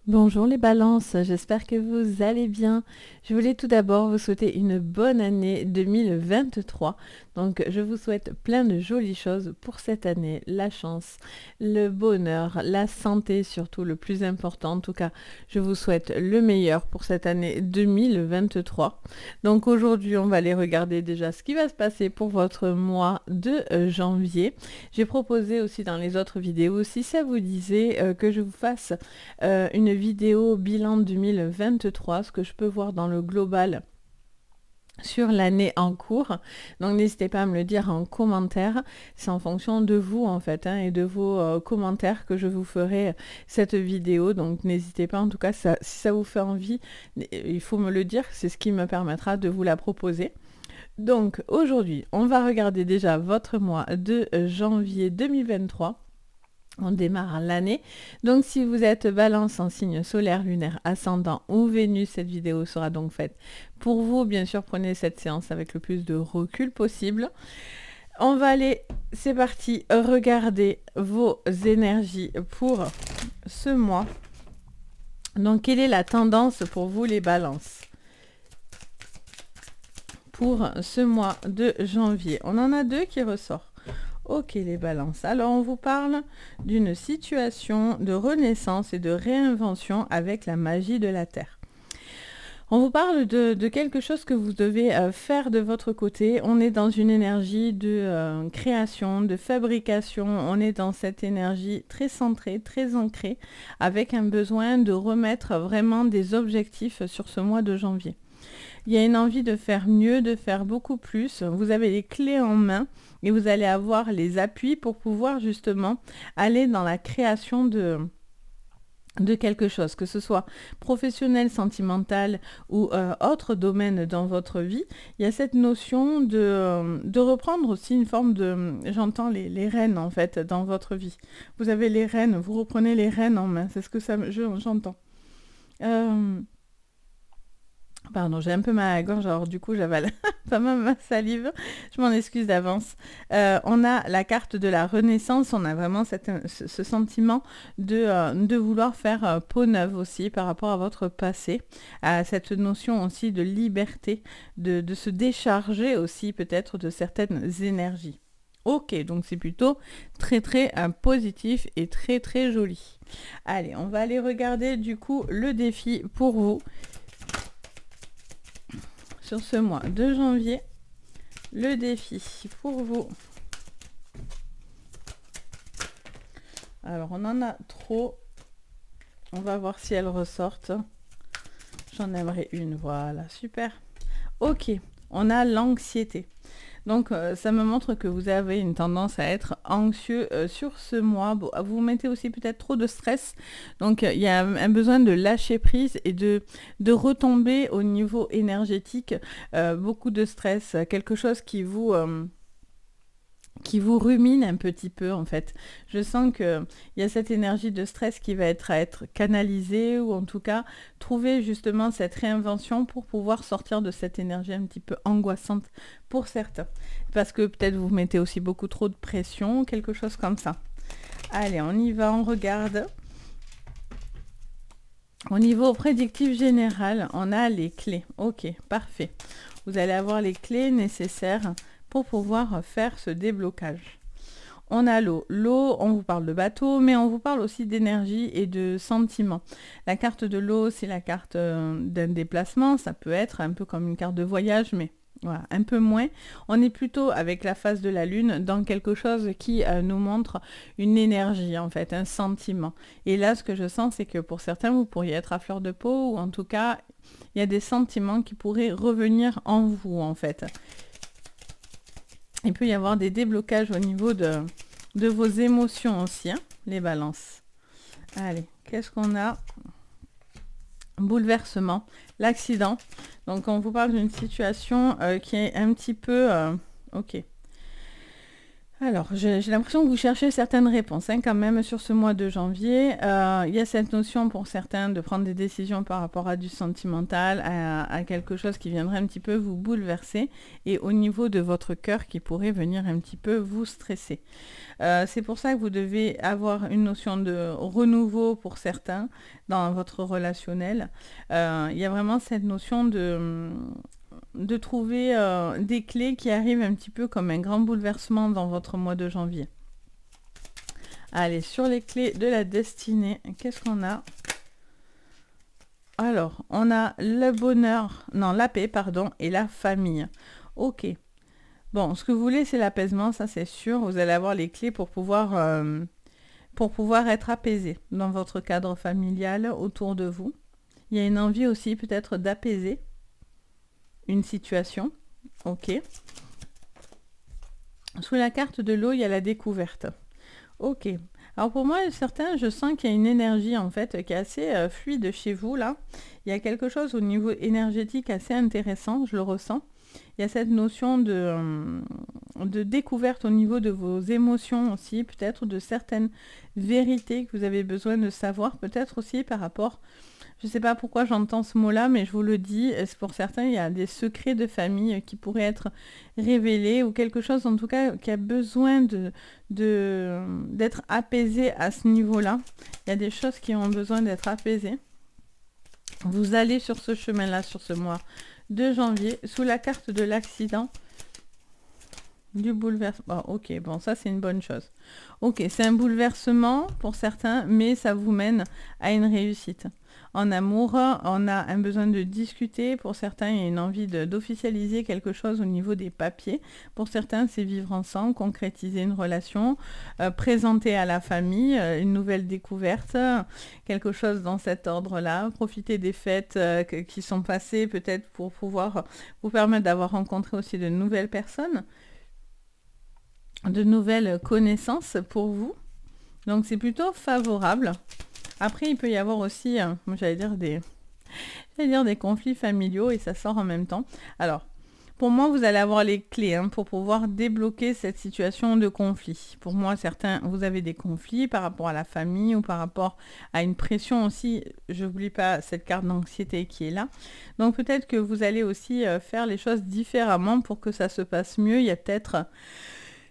Bonjour les balances, j'espère que vous allez bien. Je voulais tout d'abord vous souhaiter une bonne année 2023. Donc je vous souhaite plein de jolies choses pour cette année, la chance, le bonheur, la santé surtout le plus important. En tout cas, je vous souhaite le meilleur pour cette année 2023. Donc aujourd'hui, on va aller regarder déjà ce qui va se passer pour votre mois de janvier. J'ai proposé aussi dans les autres vidéos, si ça vous disait, que je vous fasse une vidéo bilan 2023, ce que je peux voir dans le global sur l'année en cours. Donc n'hésitez pas à me le dire en commentaire. C'est en fonction de vous en fait et de vos commentaires que je vous ferai cette vidéo. Donc n'hésitez pas, en tout cas si ça vous fait envie, il faut me le dire, c'est ce qui me permettra de vous la proposer. Donc aujourd'hui, on va regarder déjà votre mois de janvier 2023. On démarre l'année. Donc si vous êtes balance en signe solaire, lunaire, ascendant ou Vénus, cette vidéo sera donc faite pour vous. Bien sûr, prenez cette séance avec le plus de recul possible. On va aller, c'est parti, regarder vos énergies pour ce mois. Donc quelle est la tendance pour vous les balances pour ce mois de janvier? On en a deux qui ressortent. Ok les balances, alors on vous parle d'une situation de renaissance et de réinvention avec la magie de la Terre. On vous parle de quelque chose que vous devez faire de votre côté. On est dans une énergie de création, de fabrication. On est dans cette énergie très centrée, très ancrée, avec un besoin de remettre vraiment des objectifs sur ce mois de janvier. Il y a une envie de faire mieux, de faire beaucoup plus. Vous avez les clés en main et vous allez avoir les appuis pour pouvoir justement aller dans la création de quelque chose, que ce soit professionnel, sentimental ou autre domaine dans votre vie. Il y a cette notion de reprendre aussi une forme de... J'entends les rênes en fait dans votre vie. Vous avez les rênes, vous reprenez les rênes en main. C'est ce que j'entends. Pardon, j'ai un peu mal à la gorge, alors du coup j'avale pas mal ma salive, je m'en excuse d'avance. On a la carte de la renaissance, on a vraiment ce sentiment de vouloir faire peau neuve aussi par rapport à votre passé, à cette notion aussi de liberté, de se décharger aussi peut-être de certaines énergies. Ok, donc c'est plutôt très très positif et très très joli. Allez, on va aller regarder du coup le défi pour vous. Sur ce mois de janvier, le défi pour vous. Alors, on en a trop. On va voir si elles ressortent. J'en aimerais une. Voilà, super. Ok, on a l'anxiété. Donc, ça me montre que vous avez une tendance à être anxieux sur ce mois. Bon, vous mettez aussi peut-être trop de stress. Donc, il y a un besoin de lâcher prise et de retomber au niveau énergétique. Beaucoup de stress, quelque chose qui vous rumine un petit peu en fait. Je sens qu'il y a cette énergie de stress qui va être canalisée ou en tout cas trouver justement cette réinvention pour pouvoir sortir de cette énergie un petit peu angoissante pour certains. Parce que peut-être vous mettez aussi beaucoup trop de pression, quelque chose comme ça. Allez, on y va, on regarde. Au niveau prédictif général, on a les clés. Ok, parfait. Vous allez avoir les clés nécessaires pour pouvoir faire ce déblocage. On a l'eau. L'eau, on vous parle de bateau, mais on vous parle aussi d'énergie et de sentiments. La carte de l'eau, c'est la carte d'un déplacement. Ça peut être un peu comme une carte de voyage, mais voilà, un peu moins. On est plutôt avec la phase de la lune dans quelque chose qui nous montre une énergie, en fait, un sentiment. Et là, ce que je sens, c'est que pour certains, vous pourriez être à fleur de peau, ou en tout cas, il y a des sentiments qui pourraient revenir en vous, en fait. Il peut y avoir des déblocages au niveau de vos émotions aussi, les balances. Allez, qu'est-ce qu'on a? Bouleversement, l'accident. Donc, on vous parle d'une situation qui est un petit peu... ok. Alors, j'ai l'impression que vous cherchez certaines réponses hein, quand même sur ce mois de janvier. Il y a cette notion pour certains de prendre des décisions par rapport à du sentimental, à quelque chose qui viendrait un petit peu vous bouleverser et au niveau de votre cœur qui pourrait venir un petit peu vous stresser. C'est pour ça que vous devez avoir une notion de renouveau pour certains dans votre relationnel. Il y a vraiment cette notion de trouver des clés qui arrivent un petit peu comme un grand bouleversement dans votre mois de janvier. Allez, sur les clés de la destinée, qu'est-ce qu'on a? Alors, on a le bonheur, non, la paix, pardon, et la famille. Ok. Bon, ce que vous voulez, c'est l'apaisement, ça c'est sûr. Vous allez avoir les clés pour pouvoir être apaisé dans votre cadre familial autour de vous. Il y a une envie aussi peut-être d'apaiser une situation. Ok. Sous la carte de l'eau, il y a la découverte. Ok. Alors pour moi, certains, je sens qu'il y a une énergie en fait qui est assez fluide chez vous là. Il y a quelque chose au niveau énergétique assez intéressant, je le ressens. Il y a cette notion de découverte au niveau de vos émotions aussi, peut-être de certaines vérités que vous avez besoin de savoir, peut-être aussi par rapport, je ne sais pas pourquoi j'entends ce mot-là, mais je vous le dis, c'est pour certains, il y a des secrets de famille qui pourraient être révélés ou quelque chose en tout cas qui a besoin d'être apaisé à ce niveau-là. Il y a des choses qui ont besoin d'être apaisées. Vous allez sur ce chemin-là, sur ce mois de janvier, sous la carte de l'accident, du bouleversement. Oh, ok, bon, ça c'est une bonne chose. Ok, c'est un bouleversement pour certains, mais ça vous mène à une réussite. En amour, on a un besoin de discuter. Pour certains, il y a une envie d'officialiser quelque chose au niveau des papiers. Pour certains, c'est vivre ensemble, concrétiser une relation, présenter à la famille une nouvelle découverte, quelque chose dans cet ordre-là. Profiter des fêtes qui sont passées peut-être pour pouvoir vous permettre d'avoir rencontré aussi de nouvelles personnes, de nouvelles connaissances pour vous. Donc c'est plutôt favorable. Après, il peut y avoir aussi, j'allais dire des conflits familiaux et ça sort en même temps. Alors, pour moi, vous allez avoir les clés pour pouvoir débloquer cette situation de conflit. Pour moi, certains, vous avez des conflits par rapport à la famille ou par rapport à une pression aussi. Je n'oublie pas cette carte d'anxiété qui est là. Donc peut-être que vous allez aussi faire les choses différemment pour que ça se passe mieux. Il y a peut-être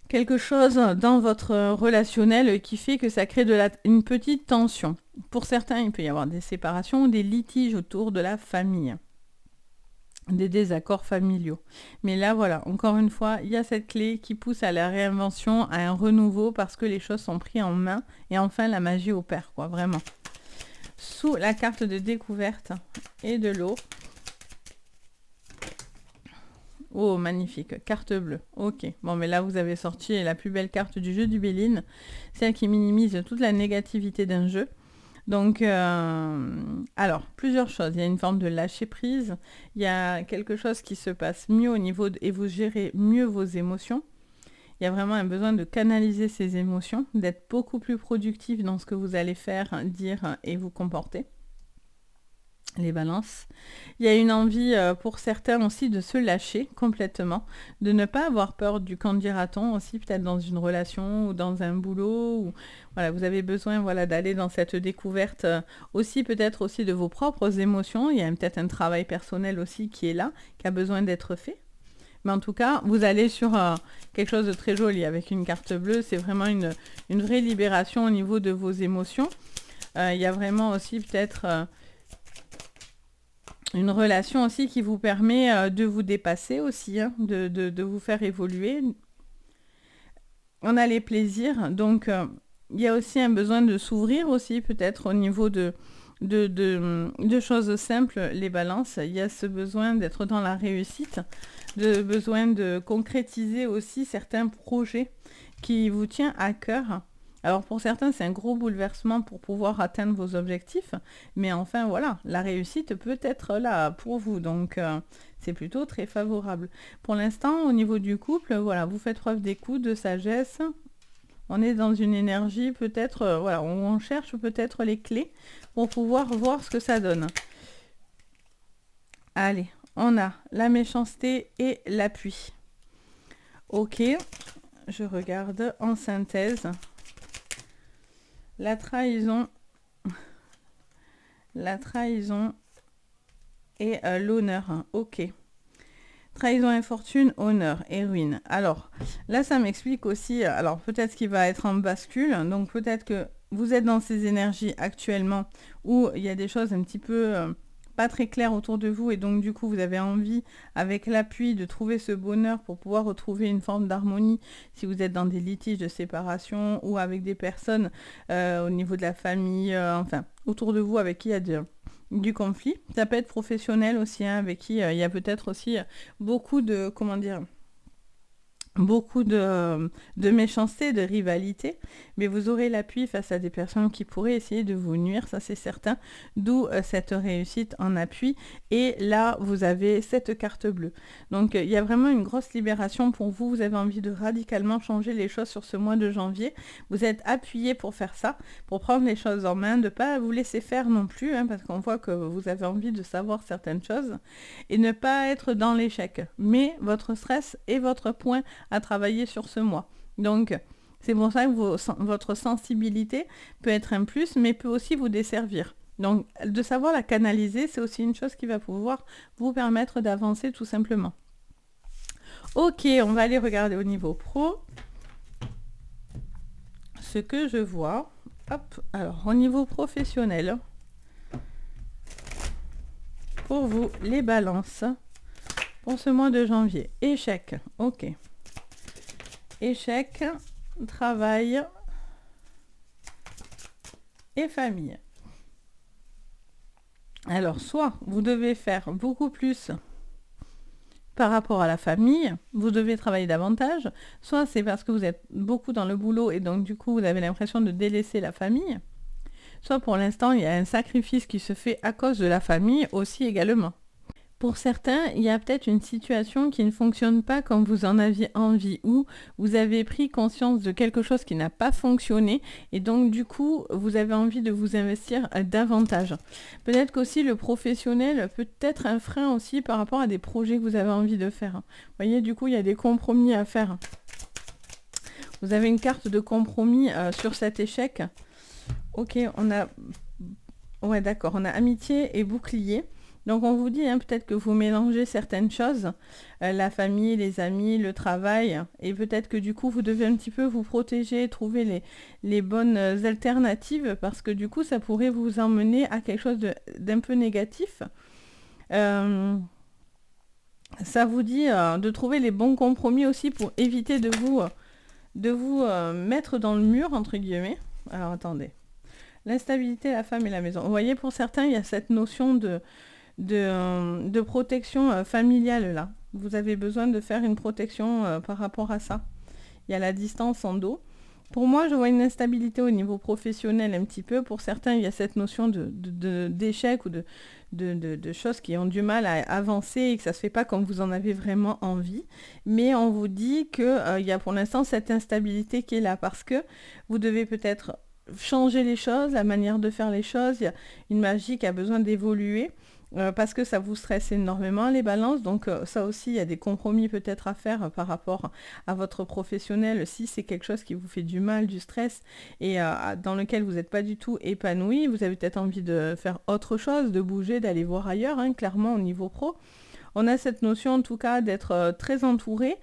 quelque chose dans votre relationnel qui fait que ça crée une petite tension. Pour certains, il peut y avoir des séparations ou des litiges autour de la famille, des désaccords familiaux. Mais là, voilà, encore une fois, il y a cette clé qui pousse à la réinvention, à un renouveau, parce que les choses sont prises en main et enfin la magie opère, quoi, vraiment. Sous la carte de découverte et de l'eau, oh, magnifique. Carte bleue. Ok. Bon, mais là, vous avez sorti la plus belle carte du jeu du Béline. Celle qui minimise toute la négativité d'un jeu. Donc, alors, plusieurs choses. Il y a une forme de lâcher prise. Il y a quelque chose qui se passe mieux au niveau et vous gérez mieux vos émotions. Il y a vraiment un besoin de canaliser ces émotions, d'être beaucoup plus productif dans ce que vous allez faire, dire et vous comporter. Les balances. Il y a une envie pour certains aussi de se lâcher complètement, de ne pas avoir peur du qu'en dira-t-on aussi, peut-être dans une relation ou dans un boulot. Ou, voilà, vous avez besoin d'aller dans cette découverte aussi, peut-être aussi de vos propres émotions. Il y a peut-être un travail personnel aussi qui est là, qui a besoin d'être fait. Mais en tout cas, vous allez sur quelque chose de très joli avec une carte bleue. C'est vraiment une vraie libération au niveau de vos émotions. Il y a vraiment aussi peut-être une relation aussi qui vous permet de vous dépasser aussi, de vous faire évoluer. On a les plaisirs, donc il y a aussi un besoin de s'ouvrir aussi peut-être au niveau de choses simples, les balances. Il y a ce besoin d'être dans la réussite, de besoin de concrétiser aussi certains projets qui vous tiennent à cœur. Alors pour certains, c'est un gros bouleversement pour pouvoir atteindre vos objectifs, mais enfin voilà, la réussite peut être là pour vous, donc c'est plutôt très favorable. Pour l'instant, au niveau du couple, voilà, vous faites preuve d'écoute, de sagesse. On est dans une énergie peut-être, où on cherche peut-être les clés pour pouvoir voir ce que ça donne. Allez, on a la méchanceté et l'appui. Ok. je regarde en synthèse. La trahison et l'honneur. Ok. Trahison, infortune, honneur et ruine. Alors, là, ça m'explique aussi, alors peut-être qu'il va être en bascule, donc peut-être que vous êtes dans ces énergies actuellement où il y a des choses un petit peu pas très claires autour de vous et donc du coup, vous avez envie, avec l'appui, de trouver ce bonheur pour pouvoir retrouver une forme d'harmonie si vous êtes dans des litiges de séparation ou avec des personnes au niveau de la famille, enfin, autour de vous avec qui il y a du conflit. Ça peut être professionnel aussi, hein, avec qui il y a peut-être aussi beaucoup de, comment dire, beaucoup de méchanceté, de rivalité, mais vous aurez l'appui face à des personnes qui pourraient essayer de vous nuire, ça c'est certain, d'où cette réussite en appui. Et là, vous avez cette carte bleue. Donc, il y a vraiment une grosse libération pour vous. Vous avez envie de radicalement changer les choses sur ce mois de janvier. Vous êtes appuyé pour faire ça, pour prendre les choses en main, de ne pas vous laisser faire non plus, hein, parce qu'on voit que vous avez envie de savoir certaines choses, et ne pas être dans l'échec. Mais votre stress est votre point à travailler sur ce mois. Donc, c'est pour ça que votre sensibilité peut être un plus, mais peut aussi vous desservir. Donc, de savoir la canaliser, c'est aussi une chose qui va pouvoir vous permettre d'avancer tout simplement. Ok, on va aller regarder au niveau pro ce que je vois. Hop, alors, au niveau professionnel, pour vous, les balances, pour ce mois de janvier. Échec, ok. Échec, travail et famille. Alors, soit vous devez faire beaucoup plus par rapport à la famille, vous devez travailler davantage, soit c'est parce que vous êtes beaucoup dans le boulot et donc du coup vous avez l'impression de délaisser la famille, soit pour l'instant il y a un sacrifice qui se fait à cause de la famille aussi également. Pour certains, il y a peut-être une situation qui ne fonctionne pas comme vous en aviez envie ou vous avez pris conscience de quelque chose qui n'a pas fonctionné et donc du coup, vous avez envie de vous investir davantage. Peut-être qu'aussi le professionnel peut être un frein aussi par rapport à des projets que vous avez envie de faire. Vous voyez, du coup, il y a des compromis à faire. Vous avez une carte de compromis sur cet échec. Ok, on a... Ouais, d'accord, on a amitié et bouclier. Donc on vous dit, hein, peut-être que vous mélangez certaines choses, la famille, les amis, le travail, et peut-être que du coup vous devez un petit peu vous protéger, trouver les bonnes alternatives, parce que du coup ça pourrait vous emmener à quelque chose d'un peu négatif. Ça vous dit de trouver les bons compromis aussi pour éviter de vous mettre dans le mur, entre guillemets. Alors attendez. L'instabilité, la femme et la maison. Vous voyez, pour certains, il y a cette notion de protection familiale là. Vous avez besoin de faire une protection par rapport à ça. Il y a la distance en dos. Pour moi, je vois une instabilité au niveau professionnel un petit peu. Pour certains, il y a cette notion d'échec ou de choses qui ont du mal à avancer et que ça ne se fait pas comme vous en avez vraiment envie. Mais on vous dit qu'il y a pour l'instant cette instabilité qui est là parce que vous devez peut-être changer les choses, la manière de faire les choses. Il y a une magie qui a besoin d'évoluer. Parce que ça vous stresse énormément les balances, donc ça aussi il y a des compromis peut-être à faire par rapport à votre professionnel si c'est quelque chose qui vous fait du mal, du stress et dans lequel vous n'êtes pas du tout épanoui, vous avez peut-être envie de faire autre chose, de bouger, d'aller voir ailleurs, hein, clairement au niveau pro. On a cette notion en tout cas d'être très entouré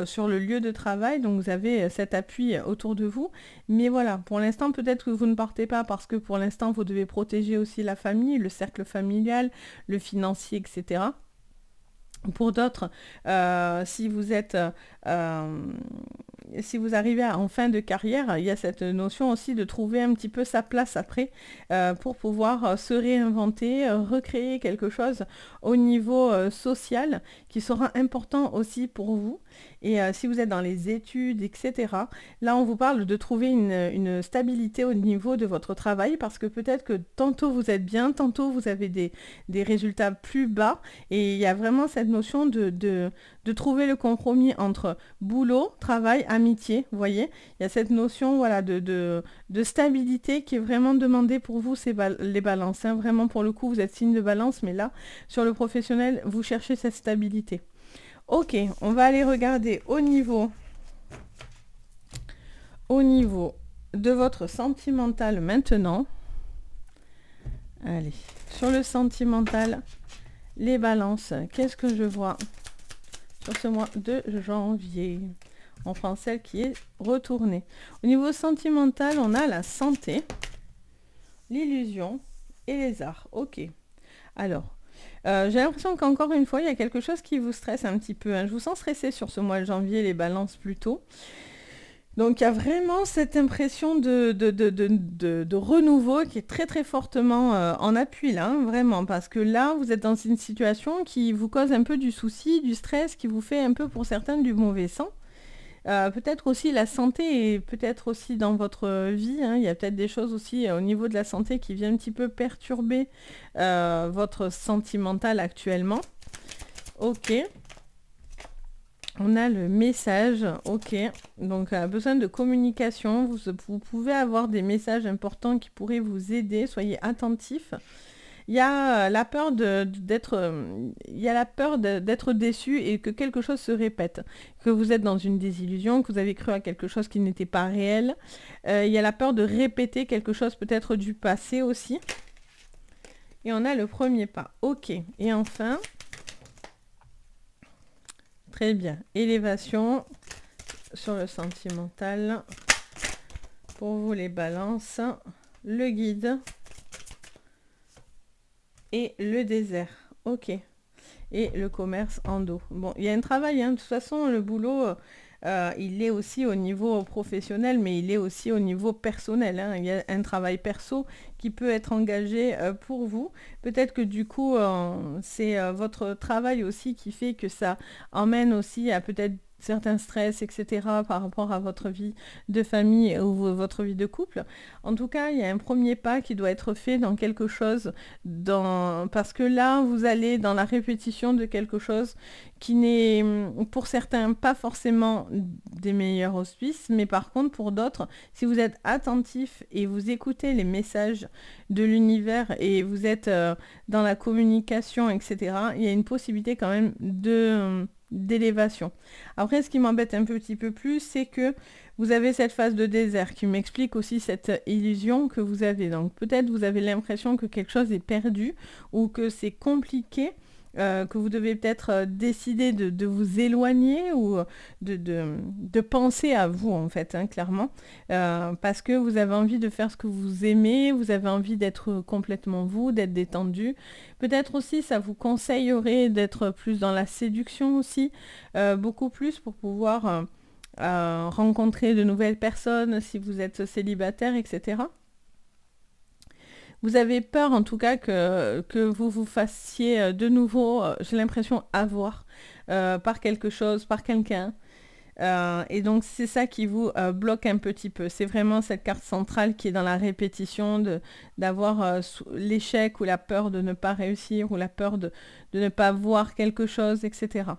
sur le lieu de travail, donc vous avez cet appui autour de vous. Mais voilà, pour l'instant peut-être que vous ne partez pas parce que pour l'instant vous devez protéger aussi la famille, le cercle familial, le financier, etc. Pour d'autres, si vous arrivez en fin de carrière, il y a cette notion aussi de trouver un petit peu sa place après pour pouvoir se réinventer, recréer quelque chose au niveau social qui sera important aussi pour vous. Et si vous êtes dans les études, etc., là on vous parle de trouver une stabilité au niveau de votre travail parce que peut-être que tantôt vous êtes bien, tantôt vous avez des résultats plus bas et il y a vraiment cette notion de trouver le compromis entre boulot, travail, amitié, vous voyez. Il y a cette notion voilà, de stabilité qui est vraiment demandée pour vous, les balances. Hein. Vraiment, pour le coup, vous êtes signe de balance, mais là, sur le professionnel, vous cherchez cette stabilité. Ok, on va aller regarder au niveau Au niveau de votre sentimental maintenant, allez, sur le sentimental, les balances, qu'est-ce que je vois sur ce mois de janvier? On prend celle qui est retournée. Au niveau sentimental, on a la santé, l'illusion et les arts. Ok. Alors, j'ai l'impression qu'encore une fois, il y a quelque chose qui vous stresse un petit peu, hein. Je vous sens stressé sur ce mois de janvier, les balances plutôt. Donc il y a vraiment cette impression de renouveau qui est très très fortement en appui là, hein, vraiment, parce que là, vous êtes dans une situation qui vous cause un peu du souci, du stress, qui vous fait un peu pour certains du mauvais sang. Peut-être aussi la santé et peut-être aussi dans votre vie, hein, il y a peut-être des choses aussi au niveau de la santé qui viennent un petit peu perturber votre sentimental actuellement. Ok. On a le message, ok. Donc, besoin de communication. Vous pouvez avoir des messages importants qui pourraient vous aider. Soyez attentifs. Il y a la peur d'être déçu et que quelque chose se répète, que vous êtes dans une désillusion, que vous avez cru à quelque chose qui n'était pas réel. Il y a la peur de répéter quelque chose peut-être du passé aussi. Et on a le premier pas. Ok. Et enfin, très bien. Élévation sur le sentimental. Pour vous les balances. Le guide. Et le désert. Ok. Et le commerce en dos. Bon, il y a un travail, hein. De toute façon, le boulot, il est aussi au niveau professionnel, mais il est aussi au niveau personnel, hein. Il y a un travail perso qui peut être engagé pour vous. Peut-être que du coup, c'est votre travail aussi qui fait que ça emmène aussi à peut-être certains stress, etc. par rapport à votre vie de famille ou votre vie de couple. En tout cas, il y a un premier pas qui doit être fait dans quelque chose, parce que là, vous allez dans la répétition de quelque chose qui n'est, pour certains, pas forcément des meilleurs auspices, mais par contre, pour d'autres, si vous êtes attentif et vous écoutez les messages de l'univers et vous êtes dans la communication, etc., il y a une possibilité quand même d'élévation. Après, ce qui m'embête un petit peu plus, c'est que vous avez cette phase de désert qui m'explique aussi cette illusion que vous avez. Donc peut-être vous avez l'impression que quelque chose est perdu ou que c'est compliqué, que vous devez peut-être décider de vous éloigner ou de penser à vous en fait, hein, clairement, parce que vous avez envie de faire ce que vous aimez, vous avez envie d'être complètement vous, d'être détendu. Peut-être aussi ça vous conseillerait d'être plus dans la séduction aussi, beaucoup plus pour pouvoir rencontrer de nouvelles personnes si vous êtes célibataire, etc. Vous avez peur en tout cas que vous vous fassiez de nouveau, j'ai l'impression, avoir par quelque chose, par quelqu'un. Et donc c'est ça qui vous bloque un petit peu. C'est vraiment cette carte centrale qui est dans la répétition, d'avoir l'échec ou la peur de ne pas réussir ou la peur de ne pas voir quelque chose, etc.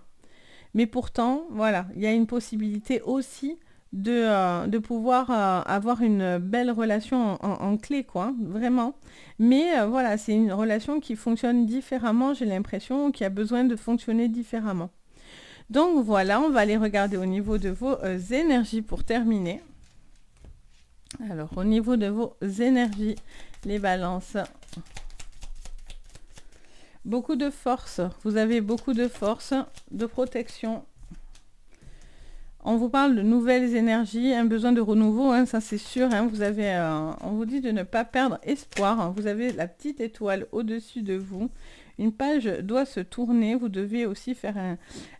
Mais pourtant, voilà, il y a une possibilité aussi de pouvoir avoir une belle relation en clé, quoi, vraiment. Mais voilà, c'est une relation qui fonctionne différemment, j'ai l'impression, qui a besoin de fonctionner différemment. Donc voilà, on va aller regarder au niveau de vos énergies pour terminer. Alors, au niveau de vos énergies, les balances. Beaucoup de force, vous avez beaucoup de force, de protection. On vous parle de nouvelles énergies, un besoin de renouveau, hein, ça c'est sûr. Hein, on vous dit de ne pas perdre espoir. Hein, vous avez la petite étoile au-dessus de vous. Une page doit se tourner. Vous devez aussi faire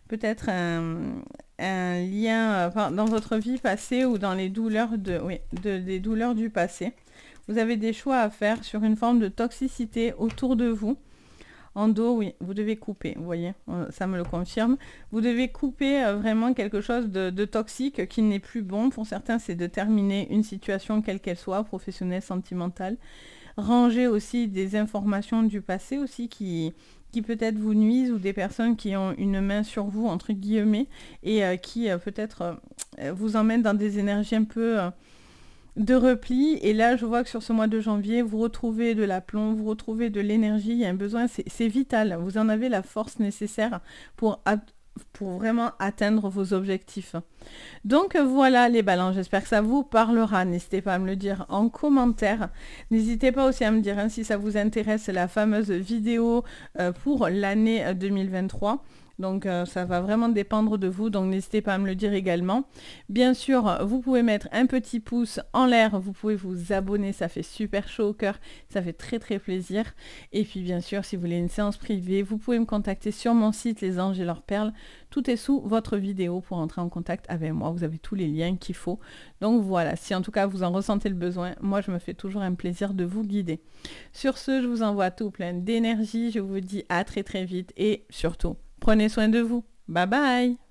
peut-être un lien dans votre vie passée ou dans les douleurs des douleurs du passé. Vous avez des choix à faire sur une forme de toxicité autour de vous. En dos, oui, vous devez couper, vous voyez, ça me le confirme. Vous devez couper vraiment quelque chose de toxique qui n'est plus bon. Pour certains, c'est de terminer une situation quelle qu'elle soit, professionnelle, sentimentale. Ranger aussi des informations du passé aussi qui peut-être vous nuisent ou des personnes qui ont une main sur vous, entre guillemets, et qui peut-être vous emmènent dans des énergies un peu... de repli, et là je vois que sur ce mois de janvier vous retrouvez de l'aplomb, vous retrouvez de l'énergie, il y a un besoin, c'est vital, vous en avez la force nécessaire pour pour vraiment atteindre vos objectifs. Donc voilà les balances, j'espère que ça vous parlera. N'hésitez pas à me le dire en commentaire. N'hésitez pas aussi à me dire si ça vous intéresse la fameuse vidéo pour l'année 2023. Donc ça va vraiment dépendre de vous, donc n'hésitez pas à me le dire également. Bien sûr, vous pouvez mettre un petit pouce en l'air, vous pouvez vous abonner, ça fait super chaud au cœur, ça fait très très plaisir. Et puis bien sûr, si vous voulez une séance privée, vous pouvez me contacter sur mon site Les Anges et leurs perles. Tout est sous votre vidéo pour entrer en contact avec moi, vous avez tous les liens qu'il faut. Donc voilà, si en tout cas vous en ressentez le besoin, moi je me fais toujours un plaisir de vous guider. Sur ce, je vous envoie tout plein d'énergie, je vous dis à très très vite et surtout, prenez soin de vous. Bye bye!